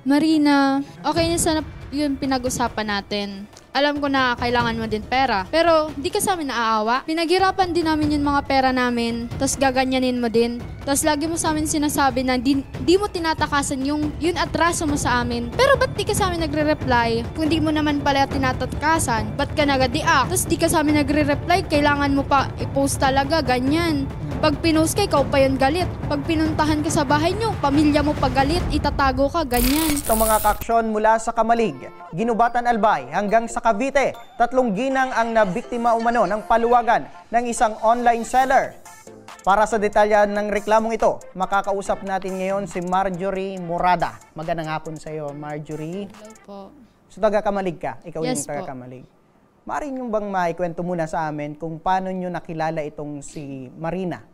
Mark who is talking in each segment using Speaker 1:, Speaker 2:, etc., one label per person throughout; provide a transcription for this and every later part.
Speaker 1: Marina, okay na sana yun pinag-usapan natin. Alam ko na kailangan mo din pera. Pero di ka sa amin naaawa. Pinaghirapan din namin yung mga pera namin. Tapos gaganyanin mo din. Tapos lagi mo sa amin sinasabi na di mo tinatakasan yung atraso mo sa amin. Pero ba't di ka sa amin nagre-reply? Kung di mo naman pala tinatakasan, ba't ka nagadiak? Tapos di ka sa amin nagre-reply, kailangan mo pa i-post talaga, ganyan. Pag pinost ka, ikaw pa yun galit. Pag pinuntahan ka sa bahay nyo, pamilya mo pa galit, itatago ka, ganyan.
Speaker 2: Itong mga kaaksyon mula sa Kamalig, Ginubatan Albay hanggang sa Cavite, 3 ginang ang nabiktima umano ng paluwagan ng isang online seller. Para sa detalya ng reklamong ito, makakausap natin ngayon si Marjorie Morada. Magandang hapon sa iyo, Marjorie.
Speaker 1: Hello po.
Speaker 2: So taga-Kamalig ka? Ikaw
Speaker 1: Yes
Speaker 2: yung taga-Kamalig. Maaari nyo bang maikwento muna sa amin kung paano nyo nakilala itong si Marina?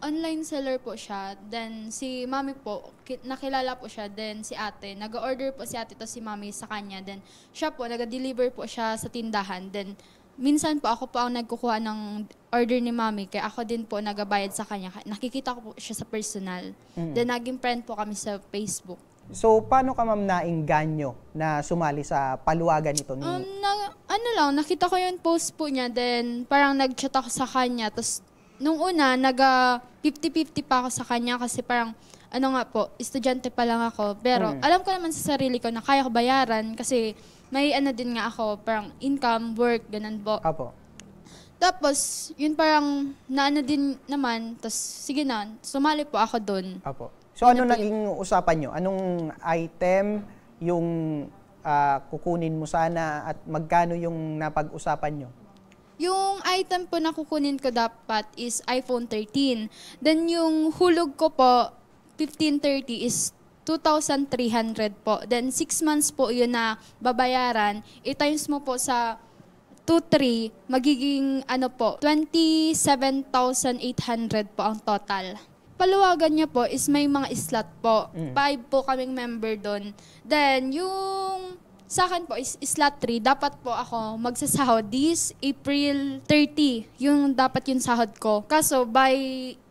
Speaker 1: Online seller po siya. Then si mami po, nakilala po siya. Then si ate, nag-order po si ate to si mami sa kanya. Then siya po, nag-deliver po siya sa tindahan. Then minsan po ako po ang nagkukuha ng order ni mami. Kaya ako din po nagabayad sa kanya. Nakikita ko po siya sa personal. Then naging friend po kami sa Facebook.
Speaker 2: So, paano ka ma'am naingganyo na sumali sa paluwagan ito?
Speaker 1: Nakita ko yung post po niya. Then parang nag-chat ako sa kanya. Tapos nung una, 50-50 pa ako sa kanya kasi parang, estudyante pa lang ako. Pero alam ko naman sa sarili ko na kaya ko bayaran kasi may din nga ako, parang income, work, ganun po.
Speaker 2: Apo.
Speaker 1: Tapos, yun parang din naman, tapos sige na, sumali po ako doon.
Speaker 2: Apo. So ano naging usapan nyo? Anong item yung kukunin mo sana at magkano yung napag-usapan nyo?
Speaker 1: Yung item po na kukunin ko dapat is iPhone 13. Then yung hulog ko po, 1530 is 2,300 po. Then 6 months po yun na babayaran. I-times mo po sa 2,3, magiging 27,800 po ang total. Paluwagan niya po is may mga slot po. 5 po kaming member doon. Then yung sa akin po is slot 3, dapat po ako magsasahod this April 30, yung dapat yung sahod ko. Kaso by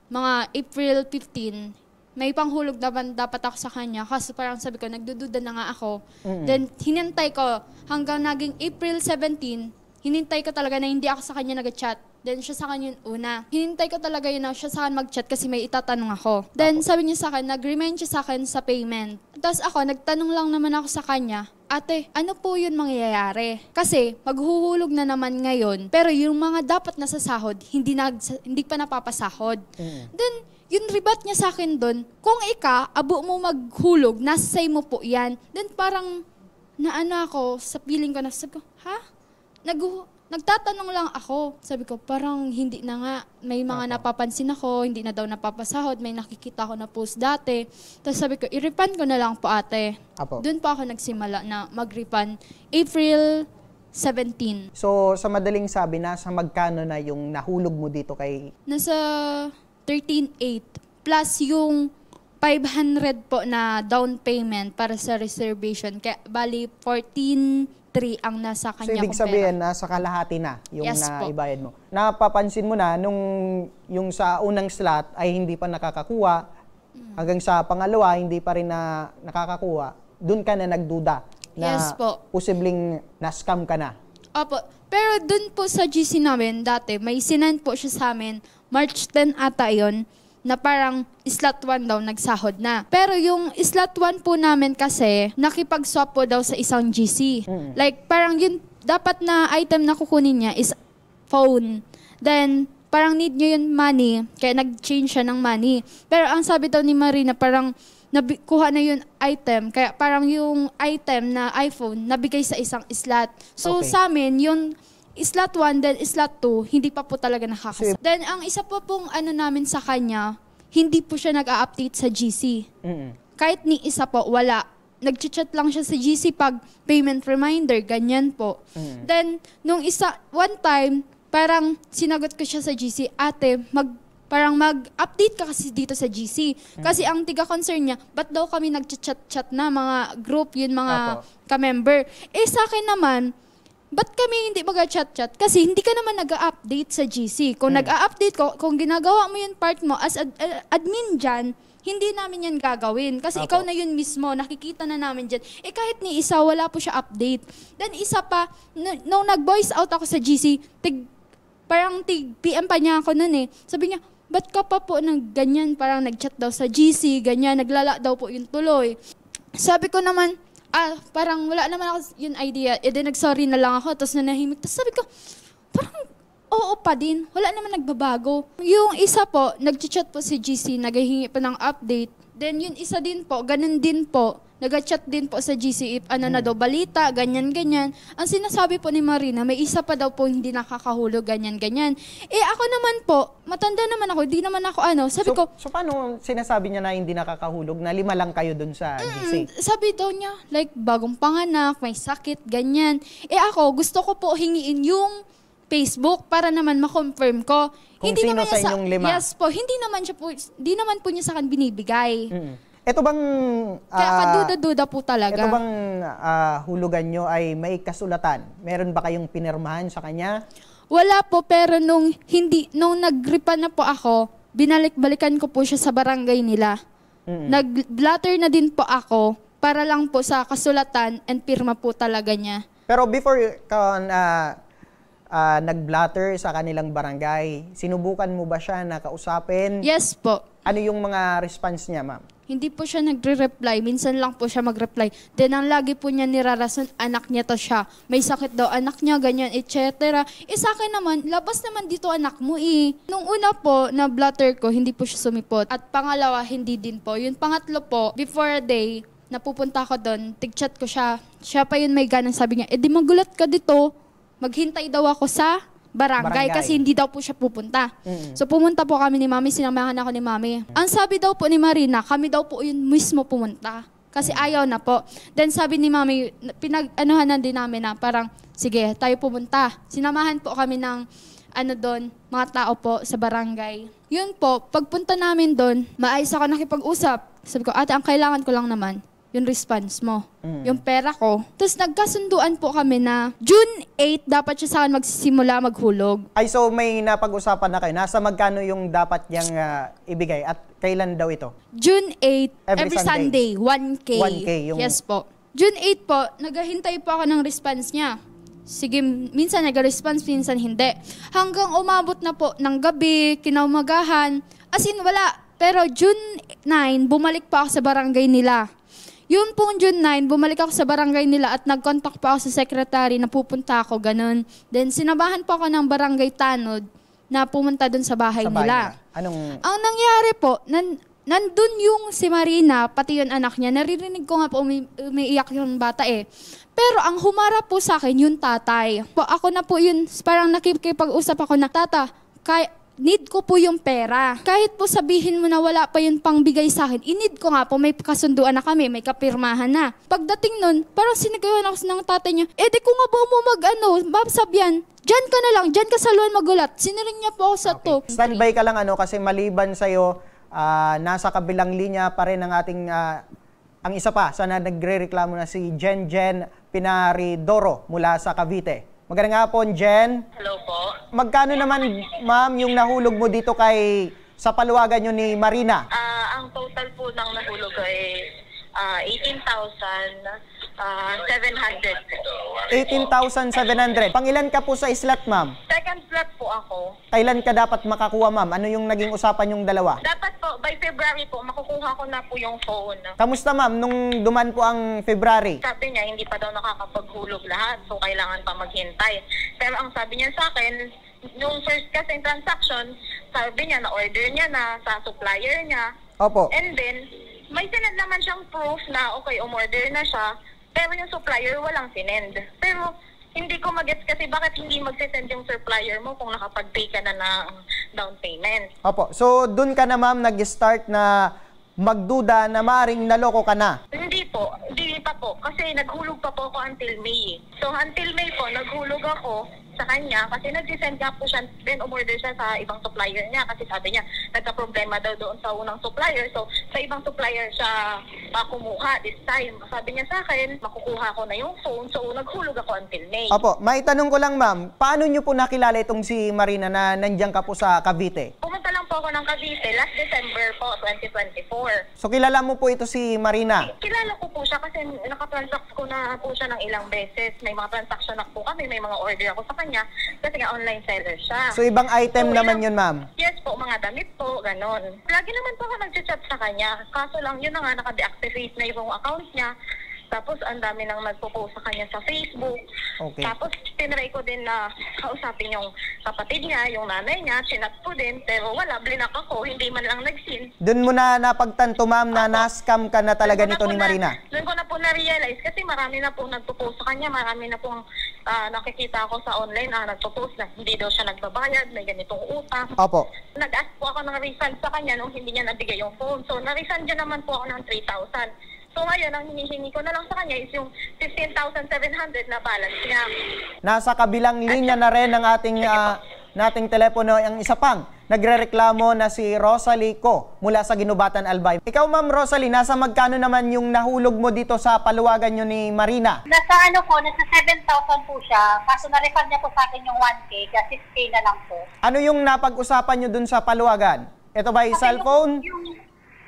Speaker 1: mga April 15, may panghulog naman dapat ako sa kanya. Kaso parang sabi ko, nagdududa na nga ako. Then hinintay ko hanggang naging April 17, hinintay ko talaga na hindi ako sa kanya nag-chat. Then siya sa akin yung una. Hinintay ko talaga yun na siya sa akin mag-chat kasi may itatanong ako. Then sabi niya sa akin, nag-remind siya sa akin sa payment. Tapos ako, nagtanong lang naman ako sa kanya, ate, ano po yun mangyayari? Kasi maghuhulog na naman ngayon, pero yung mga dapat na sasahod, hindi pa napapasahod. Then, yung rebat niya sa akin doon, kung abo mo maghulog, nasa say mo po yan. Then parang, ako, sa feeling ko, sabi ko, ha? Nagtatanong lang ako. Sabi ko, parang hindi na nga. May mga napapansin ako, hindi na daw napapasahod. May nakikita ko na post dati. Tapos sabi ko, i-refund ko na lang po ate. Doon po ako nagsimula na mag-refund. April 17.
Speaker 2: So, sa madaling sabi, nasa magkano na yung nahulog mo dito kay...
Speaker 1: Nasa 13,800 plus yung 500 po na down payment para sa reservation. Kaya bali 14,300 ang nasa kanya.
Speaker 2: So, ibig sabihin, nasa kalahati na yung naibayad mo. Napapansin mo na, nung yung sa unang slot ay hindi pa nakakakuha, hanggang sa pangalawa, hindi pa rin na nakakakuha, dun ka na nagduda na posibleng na-scam ka na.
Speaker 1: Opo. Pero dun po sa GC namin, dati, may sinend po siya sa amin, March 10 ata yun, na parang slot 1 daw nagsahod na. Pero yung slot 1 po namin kasi, nakipag-swap po daw sa isang GC. Like, parang yun, dapat na item na kukunin niya is phone. Then, parang need niya yun money, kaya nag-change siya ng money. Pero ang sabi daw ni Marina, parang kuha na yung item, kaya parang yung item na iPhone, nabigay sa isang slot. So, sa amin, yung slot 1, then slot 2, hindi pa po talaga nakakasama. Then, ang isa po pong namin sa kanya, hindi po siya nag-a-update sa GC. Kahit ni isa po, wala. Nag-chat lang siya sa GC pag payment reminder, ganyan po. Then, nung one time, parang sinagot ko siya sa GC, ate, parang mag-update ka kasi dito sa GC. Kasi ang tiga-concern niya, ba't daw kami nag-chat-chat na, mga group, yun mga ka-member. Sa akin naman, ba't kami hindi mag-chat-chat? Kasi hindi ka naman nag-update sa GC. Kung nag-update ko, kung ginagawa mo yung part mo as admin dyan, hindi namin yan gagawin. Kasi
Speaker 2: Apo.
Speaker 1: ikaw na yun mismo, nakikita na namin dyan. Kahit ni isa, wala po siya update. Then isa pa, nung nag-voice out ako sa GC, parang PM pa niya ako nun Sabi niya, ba't ka pa po ganyan? Parang nag-chat daw sa GC, ganyan, naglala daw po yung tuloy. Sabi ko naman, parang wala naman ako yung idea. Then nag-sorry na lang ako, tapos nanahimik. Tapos sabi ko, parang oo pa din. Wala naman nagbabago. Yung isa po, nag-chat po si GC, naghihingi pa ng update. Then yung isa din po, ganun din po, nag-chat din po sa GC if na daw balita, ganyan-ganyan. Ang sinasabi po ni Marina, may isa pa daw po hindi nakakahulog, ganyan-ganyan. Ako naman po, matanda naman ako, di naman ako sabi ko.
Speaker 2: So paano sinasabi niya na hindi nakakahulog, na 5 lang kayo dun sa GC?
Speaker 1: Sabi daw niya, like bagong panganak, may sakit, ganyan. Ako, gusto ko po hingiin yung Facebook para naman ma-confirm ko.
Speaker 2: Kung
Speaker 1: hindi
Speaker 2: sino
Speaker 1: naman
Speaker 2: sa inyong 5?
Speaker 1: Yes po, hindi naman po niya sa akin binibigay.
Speaker 2: Ito bang
Speaker 1: Kaya kaduda-duda po talaga.
Speaker 2: ito bang hulugan nyo ay may kasulatan? Meron ba kayong pinirmahan sa kanya?
Speaker 1: Wala po, pero nung nag-gripa na po ako, binalik-balikan ko po siya sa barangay nila. Nag-blatter na din po ako para lang po sa kasulatan and pirma po talaga niya.
Speaker 2: Pero before ka nag-blatter sa kanilang barangay, sinubukan mo ba siya na kausapin?
Speaker 1: Yes po.
Speaker 2: Ano yung mga response niya, ma'am?
Speaker 1: Hindi po siya nagre-reply. Minsan lang po siya mag-reply. Then ang lagi po niya nirarason, anak niya to siya. May sakit daw anak niya, ganyan, etc. Sa akin naman, labas naman dito anak mo Nung una po, na blatter ko, hindi po siya sumipot. At pangalawa, hindi din po. Yung pangatlo po, before a day, napupunta ko doon, tig-chat ko siya. Siya pa yun may ganang sabi niya, di magulat ka dito. Maghintay daw ako sa barangay kasi hindi daw po siya pupunta. So pumunta po kami ni Mami, sinamahan ako ni Mami. Ang sabi daw po ni Marina, kami daw po yun mismo pumunta. Kasi ayaw na po. Then sabi ni Mami, pinag-anuhanan din namin na parang, sige, tayo pumunta. Sinamahan po kami ng doon, mga tao po sa barangay. Yun po, pagpunta namin doon, maayos ako nakipag-usap. Sabi ko, ate, ang kailangan ko lang naman, yung response mo, yung pera ko. Tapos nagkasunduan po kami na June 8, dapat siya sa akin magsisimula maghulog.
Speaker 2: Ay, so may napag-usapan na kayo. Nasa magkano yung dapat niyang ibigay at kailan daw ito?
Speaker 1: June 8,
Speaker 2: Every
Speaker 1: every Sunday, 1K.
Speaker 2: 1K yung...
Speaker 1: Yes po. June 8 po, naghahintay po ako ng response niya. Sige, minsan nag-response, minsan hindi. Hanggang umabot na po ng gabi, kinaumagahan. As in, wala. Pero June 9, bumalik pa ako sa barangay nila. Yun pong June 9, bumalik ako sa barangay nila at nag-contact pa ako sa secretary na pupunta ako, ganun. Then sinabahan pa ako ng barangay Tanod na pumunta dun sa bahay nila. Ang nangyari po, nandun yung si Marina, pati yung anak niya, naririnig ko nga po umiiyak yung bata Pero ang humarap po sa akin, yung tatay. Ako na po yun, parang nakikipag-usap ako na, tata, need ko po yung pera. Kahit po sabihin mo na wala pa yung pangbigay sa akin, i-need ko nga po, may kasunduan na kami, may kapirmahan na. Pagdating nun, parang sinagawan ako ng tatay niya, di ko nga ba mo mabsabyan, dyan ka na lang, dyan ka sa luwan magulat. Siniring niya po ako sa to.
Speaker 2: Standby ka lang kasi maliban sa'yo, nasa kabilang linya pa rin ang ating, ang isa pa, sana nagre-reklamo na si Jen Pinaridoro mula sa Cavite. Magandang hapon, Jen.
Speaker 3: Hello po.
Speaker 2: Magkano naman, ma'am, yung nahulog mo dito sa paluwagan nyo ni Marina?
Speaker 3: Ang total po ng nahulog ay 18,700.
Speaker 2: 18,700. Pangilan ka po sa slot, ma'am?
Speaker 3: Second slot po ako.
Speaker 2: Kailan ka dapat makakuha, ma'am? Ano yung naging usapan yung dalawa?
Speaker 3: Dapat po, by February po, makukuha ko na po yung phone.
Speaker 2: Kamusta, ma'am, nung duman po ang February?
Speaker 3: Sabi niya, hindi pa daw nakakapaghulog lahat, so kailangan pa maghintay. Pero ang sabi niya sa akin, nung first kasi transaction, sabi niya, na-order niya na sa supplier niya.
Speaker 2: Opo.
Speaker 3: And then, may sinend naman siyang proof na, okay, umorder na siya, pero yung supplier walang sinend. Pero, hindi ko mag-gets kasi bakit hindi mag-send yung supplier mo kung nakapag-pay ka na ng down payment.
Speaker 2: Opo. So, dun ka na, ma'am, nag-start na magduda na maring naloko ka na?
Speaker 3: Hindi po. Hindi pa po. Kasi naghulog pa po ako until May. So, until May po, naghulog ako sa kanya kasi nag-send nga po siya, then umorder siya sa ibang supplier niya kasi sabi niya, nagka-problema daw doon sa unang supplier. So, sa ibang supplier siya kumuha this time. Sabi niya sa akin, makukuha ko na yung phone. So, naghulog ako until May.
Speaker 2: Opo. Maitanong ko lang, ma'am, paano niyo po nakilala itong si Marina na nandiyan ka po sa Cavite?
Speaker 3: Pumunta lang po po ako ng Cavite last December po, 2024.
Speaker 2: So kilala mo po ito si Marina?
Speaker 3: Kilala ko po siya kasi nakatransact ko na po siya ng ilang beses. May mga transaction na po kami, may mga order ako sa kanya kasi nga online seller siya.
Speaker 2: So ibang item
Speaker 3: So,
Speaker 2: naman yun, ma'am?
Speaker 3: Yes po, mga damit po, ganon. Lagi naman po ako nag-chat sa kanya. Kaso lang, yun na nga, naka-deactivate na yung account niya. Tapos, ang dami nang nagpo-post sa kanya sa Facebook.
Speaker 2: Okay.
Speaker 3: Tapos, tinry ko din na kausapin yung kapatid niya, yung nanay niya, sinat ko din. Pero wala, blinak ako, hindi man lang nag-sin.
Speaker 2: Doon mo na napagtanto, ma'am, na na-scam ka na talaga nito ni Marina?
Speaker 3: Doon ko na po na-realize kasi marami na po nagpo-post sa kanya, marami na pong nakikita ako sa online nagpo-post na hindi daw siya nagbabayad, may ganitong utang.
Speaker 2: Opo.
Speaker 3: Nag-ask po ako ng refund sa kanya nung hindi niya nabigay yung phone. So, na-refund niya naman po ako ng 3,000. So ngayon, ang hinihingi ko na lang sa kanya is yung 15,700 na balance niya.
Speaker 2: Nasa kabilang linya na rin ng nating telepono ang isa pang nagrereklamo na si Rosalie Ko mula sa Ginubatan Albay. Ikaw, ma'am Rosalie, nasa magkano naman yung nahulog mo dito sa paluwagan nyo ni Marina?
Speaker 4: Nasa nasa 7,000 po siya. Kaso na-refund niya po sa akin yung 1K, kaya 6K na lang po.
Speaker 2: Ano yung napag-usapan nyo dun sa paluwagan? Ito ba yung cellphone?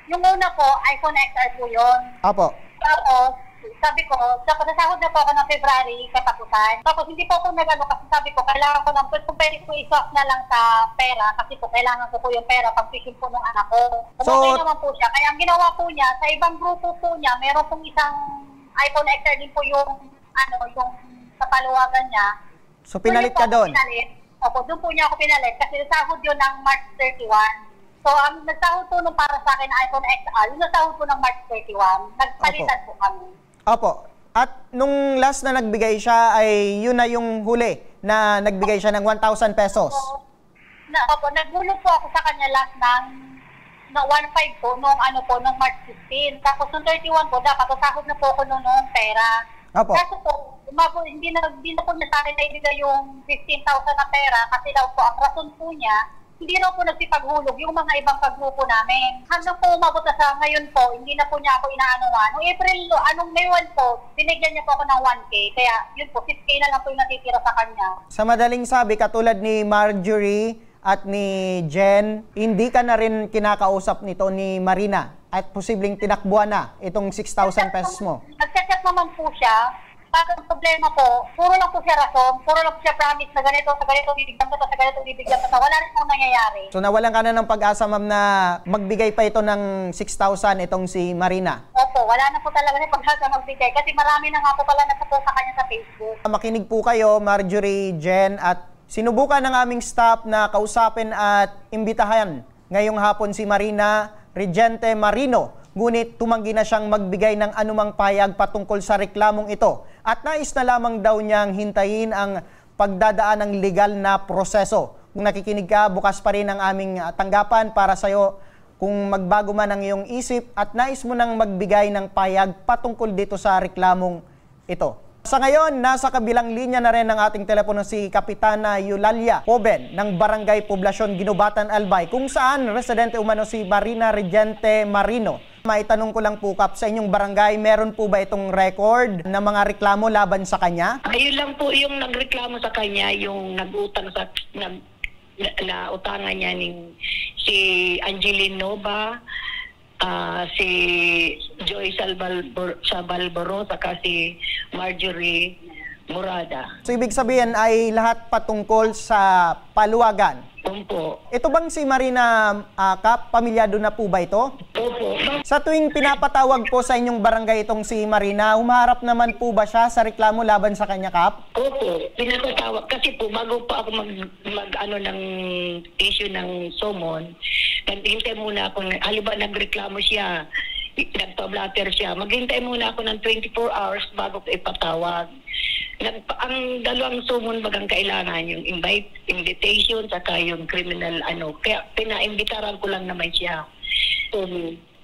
Speaker 4: Yung una po, iPhone XR po yun.
Speaker 2: Opo.
Speaker 4: Tapos, sabi ko, nasahod na po ako ng February, katapusan. Tapos hindi po ako nag-ano kasi sabi ko, kailangan ko ng, kung pwede ko i-swap na lang sa pera kasi po kailangan ko po yung pera pang fishing po ng anak ko. Okay naman po siya. Kaya ang ginawa po niya, sa ibang grupo po niya, meron pong isang iPhone XR din po yung, yung sa paluwagan niya.
Speaker 2: So pinalit ka doon?
Speaker 4: Opo, doon po niya ako pinalit kasi nasahod yun ng March 31. So, ang nagsahod po nung para sa akin na iPhone XR, yung nasahod po ng March 31, nagpalitan po kami.
Speaker 2: Opo. At nung last na nagbigay siya ay yun na yung huli na nagbigay siya ng 1,000 pesos.
Speaker 4: Opo, naghulog po ako sa kanya last ng 1,500 po nung March 15. Tapos nung 31 po, dapat nasahod na po ako nung pera.
Speaker 2: Opo.
Speaker 4: Kaso po, hindi na po niya sa akin naibigay yung 15,000 na pera kasi daw po ang rason po niya, hindi na po nagsipaghulog yung mga ibang kagrupo namin. Hanggang po umabot na sa ngayon po, hindi na po niya ako inaanuhan. Noong April, May 1 po, binigyan niya po ako ng 1K. Kaya yun po, 6K na lang po yung natitira sa kanya.
Speaker 2: Sa madaling sabi, katulad ni Marjorie at ni Jen, hindi ka na rin kinakausap nito ni Marina at posibleng tinakbuhan na itong 6,000 pesos mo.
Speaker 4: Nagchat naman po siya. Ang problema po, puro lang po siya rason, puro lang po siya promise na ganito, sa ganito bibigyan ko, sa ganito bibigyan ko. Wala rin pong nangyayari. So
Speaker 2: nawalan ka na ng pag-asa, ma'am, na magbigay pa ito ng 6,000 itong si Marina?
Speaker 4: Opo, wala na po talaga ng pag-asa magbigay kasi marami na nga po pala nasa sa kanya sa Facebook.
Speaker 2: Makinig po kayo, Marjorie, Jen, at sinubukan ng aming staff na kausapin at imbitahan ngayong hapon si Marina Regente Marino. Ngunit tumanggi na siyang magbigay ng anumang payag patungkol sa reklamong ito. At nais na lamang daw niyang hintayin ang pagdadaan ng legal na proseso. Kung nakikinig ka, bukas pa rin ang aming tanggapan para sa'yo kung magbago man ang iyong isip at nais mo nang magbigay ng payag patungkol dito sa reklamong ito. Sa ngayon, nasa kabilang linya na rin ng ating telepono si Kapitana Eulalia Poben ng Barangay Poblasyon Ginubatan Albay, kung saan residente umano si Marina Regente Marino. Maitanong ko lang po, Kap, sa inyong barangay, meron po ba itong record na mga reklamo laban sa kanya?
Speaker 5: Ayun lang po yung nagreklamo sa kanya, yung nag-utang sa na utangan niya si Angeline Nova, si Joy Salbalboro, saka si Marjorie Murada.
Speaker 2: So ibig sabihin ay lahat patungkol sa paluwagan?
Speaker 5: Opo.
Speaker 2: Ito bang si Marina, Kap, pamilyado na po ba ito?
Speaker 5: Opo.
Speaker 2: Sa tuwing pinapatawag po sa inyong barangay itong si Marina, humaharap naman po ba siya sa reklamo laban sa kanya, Kap?
Speaker 5: Opo, pinapatawag. Kasi po, bago pa ako ng issue ng summon, naghintay muna ako, halimbawa nagreklamo siya, nagpa-blatter siya, maghintay muna ako ng 24 hours bago ko ipatawag. Ang dalawang summon bagang kailangan yung invitation saka yung criminal kaya pinaimbitaran ko lang naman siya.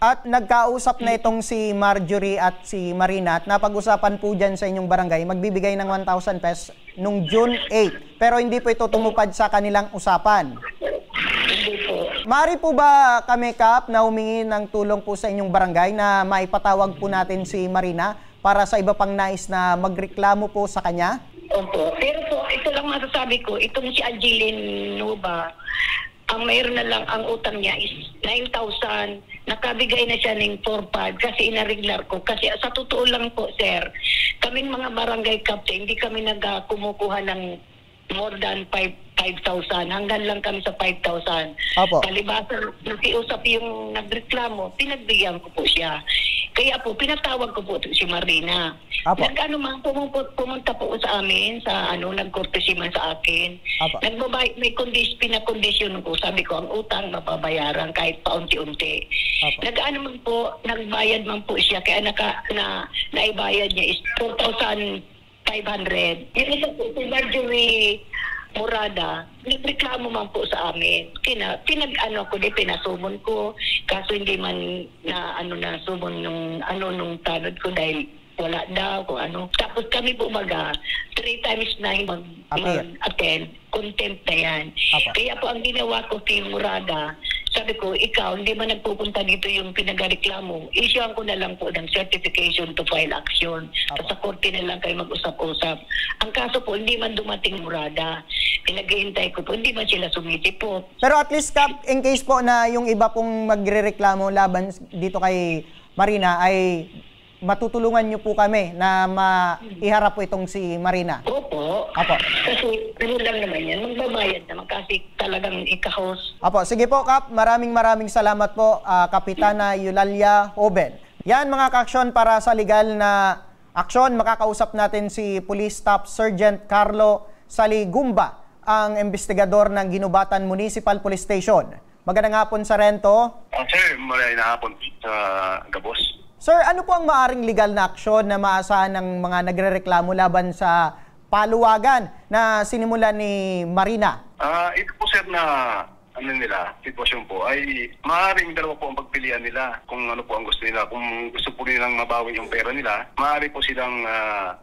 Speaker 2: At nagkausap na itong si Marjorie at si Marina at napag-usapan po dyan sa inyong barangay, magbibigay ng 1,000 pesos nung June 8. Pero hindi po ito tumupad sa kanilang usapan.
Speaker 5: Hindi po.
Speaker 2: Maaari po ba kami, Kap, na humingi ng tulong po sa inyong barangay na maipatawag po natin si Marina para sa iba pang nais na magreklamo po sa kanya?
Speaker 5: Opo. Pero po, ito lang masasabi ko, itong si Angeline Nova, Ang mayroon na lang, ang utang niya is 9,000. Nakabigay na siya ng 4,500 kasi inariglar ko. Kasi sa totoo lang po, sir, kaming mga barangay captain, hindi kami kumukuha ng more than 5,000. Hanggang lang kami sa 5,000.
Speaker 2: Opo.
Speaker 5: Palibasa, nakiusap yung nagreklamo, pinagbigyan ko po siya. Kaya po, pinatawag ko po si Marina.
Speaker 2: Apo.
Speaker 5: Pumunta po sa amin, nagkorte si man sa akin.
Speaker 2: Apo.
Speaker 5: May pinakondisyon ko. Sabi ko, ang utang mababayaran kahit paunti-unti.
Speaker 2: Apo.
Speaker 5: Nagbayad man po siya, kaya naibayad niya is 4,500. Yung isa po, si Marjorie Morada, nagreklamo man po sa amin. Pinasumon ko, kaso hindi man nasumon nung tanod ko dahil wala daw kung ano. Tapos kami po 3 times na mag-attend, contempt na yan.
Speaker 2: Apa.
Speaker 5: Kaya po ang ginawa ko kay Morada, sabi ko, ikaw, hindi man nagpupunta dito yung pinagareklamo, issuean ko na lang po ng certification to file action.
Speaker 2: Apa.
Speaker 5: Sa korte na lang kayo mag-usap-usap. Ang kaso po, hindi man dumating Morada. Pinaghihintay ko po, hindi man sila sumiti po.
Speaker 2: Pero at least, Kap, in case po na yung iba pong magrereklamo laban dito kay Marina ay matutulungan niyo po kami na maiharap po itong si Marina.
Speaker 5: Opo.
Speaker 2: Apo.
Speaker 5: Kasi lang naman yan, magbabayad naman kasi talagang ikahos.
Speaker 2: Apo, sige po, Kap. Maraming salamat po, Kapitana Eulalia Hoben. Yan mga ka-aksyon para sa legal na aksyon. Makakausap natin si Police Staff Sergeant Carlo Saligumba, ang investigador ng Ginubatan Municipal Police Station. Magandang hapon, Sarento.
Speaker 6: Sir, maraming hapon sa Gabos.
Speaker 2: Sir, ano po ang maaring legal na aksyon na maasahan ng mga nagrereklamo laban sa paluwagan na sinimula ni Marina?
Speaker 6: Ito po sir na sitwasyon po ay maaaring dalawa po ang pagpilian nila kung ano po ang gusto nila. Kung gusto po nilang mabawi yung pera nila, maaari po silang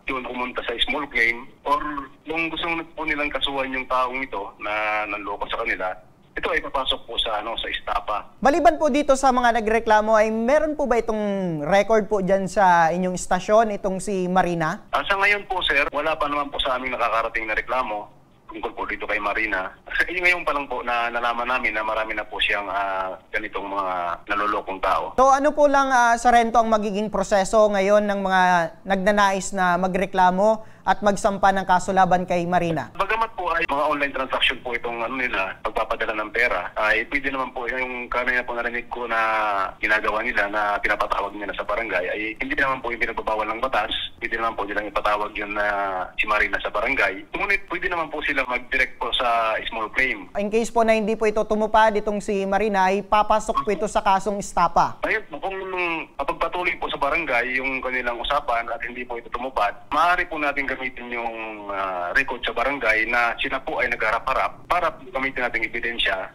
Speaker 6: doon pumunta sa small claim, or kung gusto po nilang kasuhan yung taong ito na nanloko sa kanila, ito ay papasok po sa istapa.
Speaker 2: Maliban po dito sa mga nagreklamo, ay meron po ba itong record po dyan sa inyong istasyon, itong si Marina?
Speaker 6: Sa ngayon po sir, wala pa naman po sa aming nakakarating na reklamo tungkol po dito kay Marina. Ngayon pa lang po na nalaman namin na marami na po siyang ganitong mga nalolokong tao.
Speaker 2: So ano po lang, Sarento, ang magiging proseso ngayon ng mga nagnanais na magreklamo at magsampa ng kaso laban kay Marina?
Speaker 6: Bagamat po ay mga online transaction po itong pagpapadala ng pera, ay pwede naman po yung kanina po narinig ko na ginagawa nila na pinapatawag nila sa barangay, ay hindi naman po yung pinagbabawal ng batas. Pwede naman po nilang ipatawag yun na si Marina sa barangay. Ngunit pwede naman po sila mag-direct po sa small claim.
Speaker 2: In case po na hindi po ito tumupad, itong si Marina, ay papasok po ito sa kasong istapa.
Speaker 6: Ayun, kung pagpatuloy po sa barangay yung kanilang usapan at hindi po ito tumupad, maaari po natin gamitin yung record sa barangay na sila po ay nagharap-harap para gamitin natin ebidensya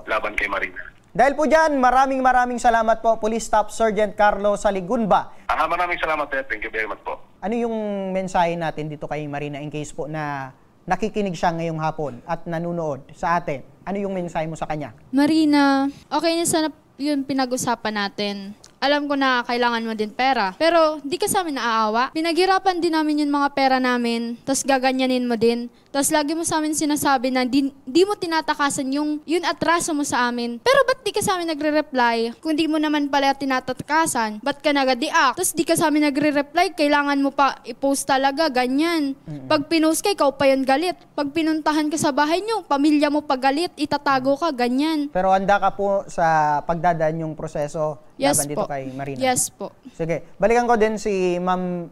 Speaker 6: laban kay Marina.
Speaker 2: Dahil po dyan, maraming salamat po, Police Staff Sergeant Carlo Saligumba.
Speaker 6: Maraming salamat, thank you very much po.
Speaker 2: Ano yung mensahe natin dito kay Marina in case po na nakikinig siya ngayong hapon at nanunood sa atin? Ano yung mensahe mo sa kanya?
Speaker 1: Marina, okay na sana yun pinag-usapan natin. Alam ko na kailangan mo din pera. Pero di ka sa amin naaawa. Pinaghirapan din namin yung mga pera namin. Tapos gaganyanin mo din. Tapos lagi mo sa amin sinasabi na di mo tinatakasan yung atraso mo sa amin. Pero ba't di ka sa amin nagre-reply? Kung di mo naman pala tinatakasan, ba't ka nag-deact? Tapos di ka sa amin nagre-reply, kailangan mo pa i-post talaga, ganyan. Pag pinost ka, ikaw pa yun galit. Pag pinuntahan ka sa bahay nyo, pamilya mo pa galit, itatago ka, ganyan.
Speaker 2: Pero handa ka po sa pagdadaan yung proseso laban dito kay Marina?
Speaker 1: Yes po.
Speaker 2: Sige. Balikan ko din si Ma'am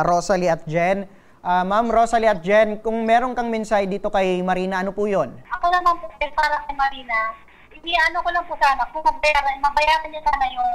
Speaker 2: Rosalie at Jen. Ma'am Rosalie at Jen, kung meron kang mensahe dito kay Marina, ano po yun?
Speaker 4: Ako naman po, para kay Marina, ano ko lang po sana, kung mabayaran niya sana yung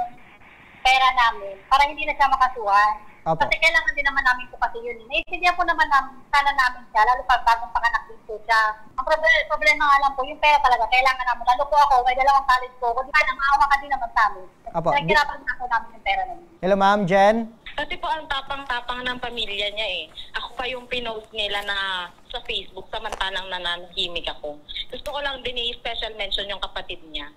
Speaker 4: pera namin para hindi na siya makasuhan.
Speaker 2: Apo.
Speaker 4: Kasi kailangan din naman namin po kasi yun. Naiintindihan po naman sana namin siya, lalo pag bagong panganak din po siya. Ang problema nga lang po, yung pera talaga, kailangan namin. Lalo po ako, may 2 college po. Kung di ka na maawa ka din naman sa amin.
Speaker 2: Apo.
Speaker 4: Nagkirapan na po namin yung pera namin.
Speaker 2: Hello Ma'am Jen.
Speaker 3: Kasi po ang tapang-tapang ng pamilya niya eh. Ako pa yung pinost nila na sa Facebook samantalang nananahimik ako. Gusto ko lang din i-special mention yung kapatid niya.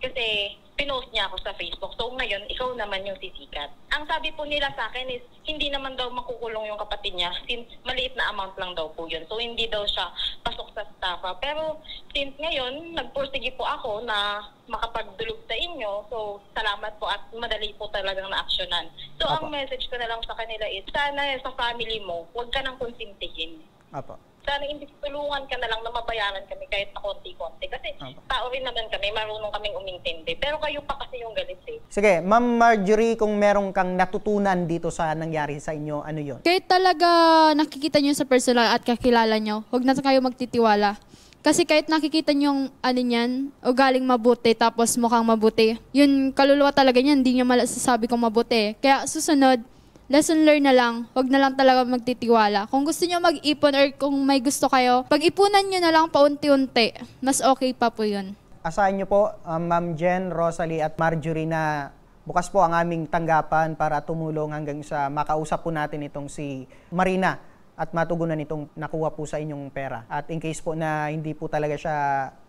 Speaker 3: kasi pinost niya ako sa Facebook. So ngayon, ikaw naman yung sisikat. Ang sabi po nila sa akin is, hindi naman daw makukulong yung kapatid niya since maliit na amount lang daw po yun. So hindi daw siya pasok sa estafa. Pero since ngayon, nagpursige po ako na makapagdulog sa inyo. So salamat po at madali po talagang na-actionan. So ang message ko na lang sa kanila is, sana sa family mo, huwag ka nang konsintihin.
Speaker 2: Apo.
Speaker 3: Sana hindi tulungan ka na lang na mabayaran kami kahit na konti-konti. Kasi tao rin naman kami, marunong kaming umintindi. Pero kayo pa kasi yung galit eh.
Speaker 2: Sige, Ma'am Marjorie, kung meron kang natutunan dito sa nangyari sa inyo, ano yun?
Speaker 1: Kahit talaga nakikita nyo sa personal at kakilala nyo, huwag na kayo magtitiwala. Kasi kahit nakikita nyo yung ano niyan, ugaling mabuti tapos mukhang mabuti, yun kaluluwa talaga niyan, hindi nyo masasabi kung mabuti. Kaya susunod, lesson learn na lang, huwag na lang talaga magtitiwala. Kung gusto nyo mag-ipon or kung may gusto kayo, pag-ipunan nyo na lang paunti-unti. Mas okay pa po yun.
Speaker 2: Asahan nyo po, Ma'am Jen, Rosalie at Marjorie na bukas po ang aming tanggapan para tumulong hanggang sa makausap po natin itong si Marina at matugunan itong nakuha po sa inyong pera. At in case po na hindi po talaga siya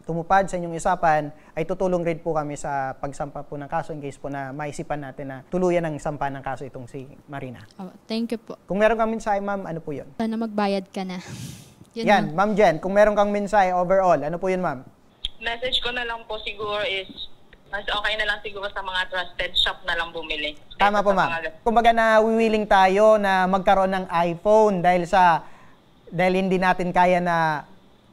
Speaker 2: tumupad sa inyong isapan, ay tutulong rin po kami sa pagsampa po ng kaso in case po na maisipan natin na tuluyan ang sampa ng kaso itong si Marina.
Speaker 1: Oh, thank you po.
Speaker 2: Kung meron kang mensahe, ma'am, ano po yun?
Speaker 1: Sana magbayad ka na. Yun
Speaker 2: Yan,
Speaker 1: na.
Speaker 2: Ma'am Jen, kung meron kang mensahe overall, ano po yun, ma'am?
Speaker 3: Message ko na lang po siguro is, mas okay na lang siguro sa mga trusted shop na lang bumili.
Speaker 2: Tama po, ma'am. Kumbaga na willing tayo na magkaroon ng iPhone dahil hindi natin kaya na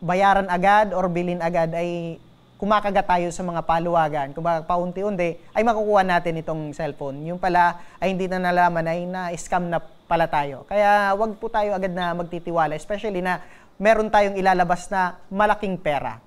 Speaker 2: bayaran agad or bilhin agad, ay kumakagat tayo sa mga paluwagan. Kumbaga paunti-unti ay makukuha natin itong cellphone. Yung pala ay hindi na nalaman ay na-scam na pala tayo. Kaya wag po tayo agad na magtitiwala, especially na meron tayong ilalabas na malaking pera.